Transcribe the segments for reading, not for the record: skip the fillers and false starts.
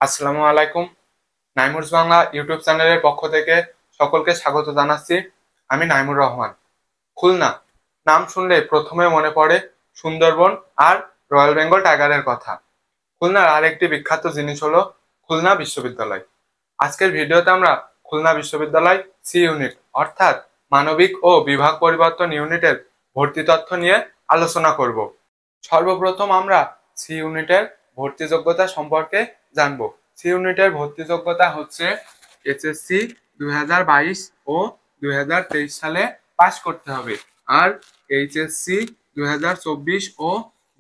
আসসালামু আলাইকুম। নাইমুরস বাংলা ইউটিউব চ্যানেলের পক্ষ থেকে সকলকে স্বাগত জানাচ্ছি। আমি নাইমুর রহমান। খুলনা নাম শুনলে প্রথমে মনে পড়ে সুন্দরবন আর রয়্যাল বেঙ্গল টাইগারের কথা। খুলনার আরেকটি বিখ্যাত জিনিস হলো খুলনা বিশ্ববিদ্যালয়। আজকের ভিডিওতে আমরা খুলনা বিশ্ববিদ্যালয় সি ইউনিট অর্থাৎ মানবিক ও বিভাগ পরিবর্তন ইউনিটের ভর্তি তথ্য নিয়ে আলোচনা করব। সর্বপ্রথম আমরা সি ইউনিটের ভর্তি যোগ্যতা সম্পর্কে জানব। সি ইউনিটের ভর্তি যোগ্যতা হচ্ছে এইচএসসি 2022 ও 2023 সালে পাশ করতে হবে, আর এইচএসসি 2024 ও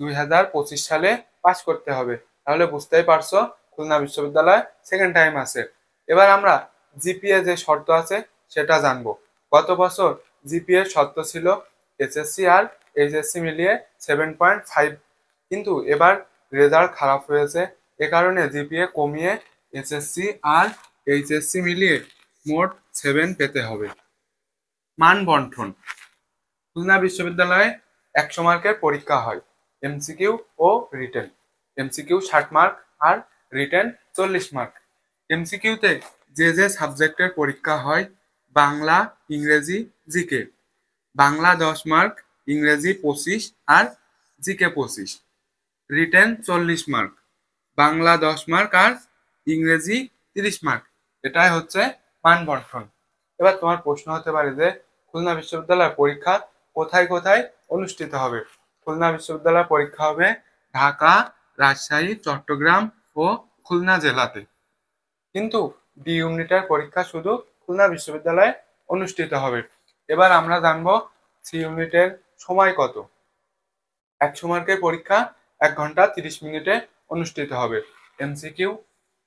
2025 সালে পাশ করতে হবে। তাহলে বুঝতেই পারছো খুলনা বিশ্ববিদ্যালয় সেকেন্ড টাইম আছে। এবার আমরা জিপিএ যে শর্ত আছে সেটা জানবো। গত বছর জিপিএ শর্ত ছিল এসএসসি আর এইচএসসি মিলিয়ে 7.5, কিন্তু এবার রেজাল্ট খারাপ হয়েছে, এ কারণে জিপিএ কমিয়ে এসএসসি আর এইচএসসি মিলিয়ে মোট 7 পেতে হবে। মান বন্টন। খুলনা বিশ্ববিদ্যালয়ে 100 মার্কের পরীক্ষা হয়, MCQ O written. MCQ 60 mark are written 40 mark. এমসিকিউতে যে যে সাবজেক্টের পরীক্ষা হয়: বাংলা, ইংরেজি, জিকে। বাংলা 10 মার্ক, ইংরেজি 25 আর GK 25। Written 40 mark, Bangla 10 mark আর ইংরেজি 30 মার্ক। এটাই হচ্ছে মান বন্টন। এবার তোমার প্রশ্ন হতে পারে যে খুলনা বিশ্ববিদ্যালয়ের পরীক্ষা কোথায় কোথায় অনুষ্ঠিত হবে। খুলনা বিশ্ববিদ্যালয়ের পরীক্ষা হবে ঢাকা, রাজশাহী, চট্টগ্রাম ও খুলনা জেলাতে, কিন্তু ডি ইউনিটের পরীক্ষা শুধু খুলনা বিশ্ববিদ্যালয়ে অনুষ্ঠিত হবে। এবার আমরা জানবো সি ইউনিটের সময় কত। 100 মার্কের পরীক্ষা 1 ঘন্টা 30 মিনিটে অনুষ্ঠিত হবে। MCQ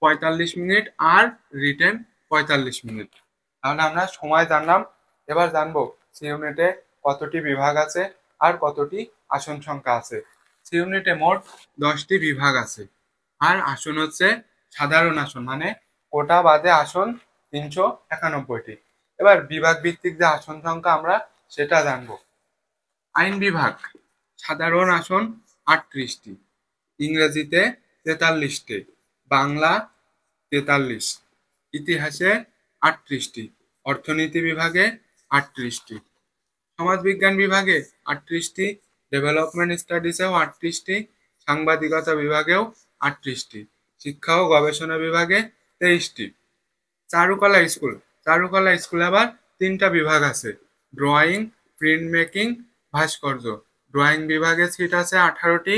45 minute are written 45 minute. তাহলে আমরা সময় জানলাম। এবার জানবো সি ইউনিটে কতটি বিভাগ আছে আর কতটি আসন সংখ্যা আছে। সি ইউনিটে মোট 10টি বিভাগ আছে, আর আসন হচ্ছে সাধারণ আসন, মানে কোটা বাদে আসন 391টি। এবার বিভাগ ভিত্তিক যে আসন সংখ্যা আমরা সেটা জানবো। আইন বিভাগ সাধারণ আসন 38টি, ইংরেজিতে 43টি, বাংলা 43, ইতিহাসে 38টি, অর্থনীতি বিভাগে 38টি, সমাজবিজ্ঞান বিভাগে 38টি, ডেভেলপমেন্ট স্টাডিজেও 38টি, সাংবাদিকতা বিভাগেও 38টি, শিক্ষা ও গবেষণা বিভাগে 23টি। চারুকলা স্কুল, চারুকলা স্কুলে আবার 3টা বিভাগ আছে: ড্রয়িং, প্রিন্ট মেকিং, ভাস্কর্য। ড্রয়িং বিভাগে সিট আছে 18টি,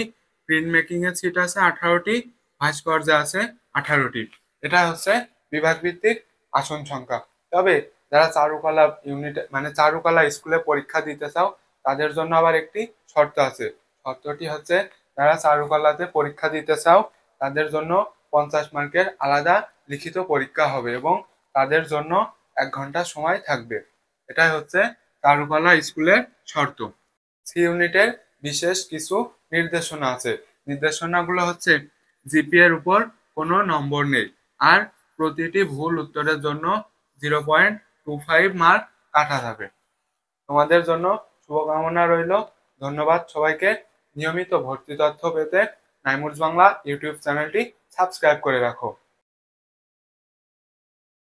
প্রিন্ট মেকিং এর সিট আছে 18টি, ভাস্কর্যে আছে 18টি। এটা হচ্ছে বিভাগ ভিত্তিক আসন সংখ্যা। তবে যারা চারুকলা ইউনিট মানে চারুকলা স্কুলে পরীক্ষা দিতে চাও তাদের জন্য আবার একটি শর্ত আছে। শর্তটি হচ্ছে যারা চারুকলাতে পরীক্ষা দিতে চাও তাদের জন্য 50 মার্কের আলাদা লিখিত পরীক্ষা হবে এবং তাদের জন্য 1 ঘন্টা সময় থাকবে। এটাই হচ্ছে চারুকলা স্কুলের শর্ত। সি ইউনিটের বিশেষ কিছু নির্দেশনা আছে। নির্দেশনাগুলো হচ্ছে জিপিএ এর উপর কোনো নম্বর নেই, আর প্রতিটি ভুল উত্তরের জন্য 0.25 মার্ক কাটা যাবে। তোমাদের জন্য শুভকামনা রইল। ধন্যবাদ সবাইকে। নিয়মিত ভর্তি তথ্য পেতে নাইমুরস বাংলা ইউটিউব চ্যানেলটি সাবস্ক্রাইব করে রাখো।